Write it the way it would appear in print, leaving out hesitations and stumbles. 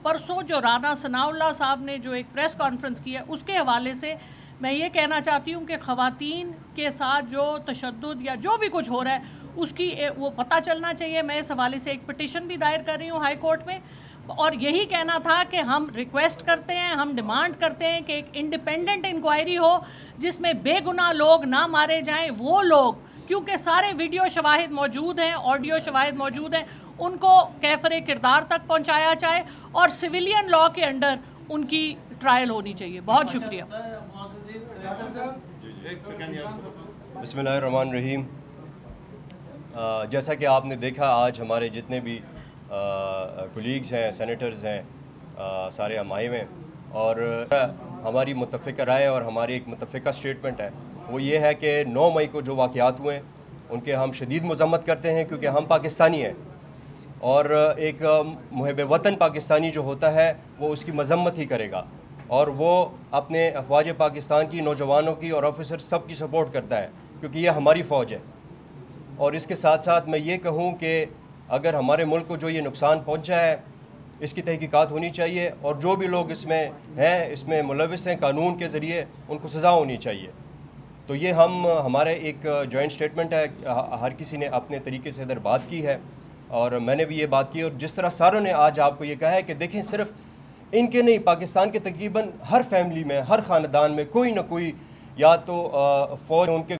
परसों जो राना सनाउल्लाह साहब ने जो एक प्रेस कॉन्फ्रेंस की है उसके हवाले से मैं ये कहना चाहती हूँ कि ख़वातीन के साथ जो तशद्दुद या जो भी कुछ हो रहा है उसकी वो पता चलना चाहिए। मैं इस हवाले से एक पिटिशन भी दायर कर रही हूँ हाई कोर्ट में, और यही कहना था कि हम रिक्वेस्ट करते हैं, हम डिमांड करते हैं कि एक इंडिपेंडेंट इंक्वायरी हो जिसमें बेगुनाह लोग ना मारे जाएं। वो लोग, क्योंकि सारे वीडियो शवाहिद मौजूद हैं, ऑडियो शवाहिद मौजूद हैं, उनको कैफरे किरदार तक पहुंचाया जाए और सिविलियन लॉ के अंडर उनकी ट्रायल होनी चाहिए। बहुत शुक्रिया। बिस्मिल्लाहिर्रहमानिर्रहीम। जैसा कि आपने देखा, आज हमारे जितने भी कोलीग्स हैं, सेनेटर्स हैं, सारे हम आए हुए हैं, और हमारी मुत्तफ़िक़ा राय और हमारी एक मुत्तफ़िक़ा स्टेटमेंट है, वो ये है कि 9 मई को जो वाक़यात हुए उनके हम शदीद मज़म्मत करते हैं, क्योंकि हम पाकिस्तानी हैं और एक मुहिब वतन पाकिस्तानी जो होता है वो उसकी मज़म्मत ही करेगा, और वो अपने अफ़वाज पाकिस्तान की, नौजवानों की और ऑफिसर सब की सपोर्ट करता है, क्योंकि ये हमारी फ़ौज है। और इसके साथ साथ मैं ये कहूँ कि अगर हमारे मुल्क को जो ये नुकसान पहुँचा है इसकी तहकीकात होनी चाहिए, और जो भी लोग इसमें हैं, इसमें मुलविस हैं, कानून के ज़रिए उनको सज़ा होनी चाहिए। तो ये हमारे एक जॉइंट स्टेटमेंट है, हर किसी ने अपने तरीके से इधर बात की है और मैंने भी ये बात की, और जिस तरह सारों ने आज आपको ये कहा है कि देखें, सिर्फ इनके नहीं, पाकिस्तान के तकरीबन हर फैमिली में, हर ख़ानदान में कोई ना कोई या तो फ़ौज उनके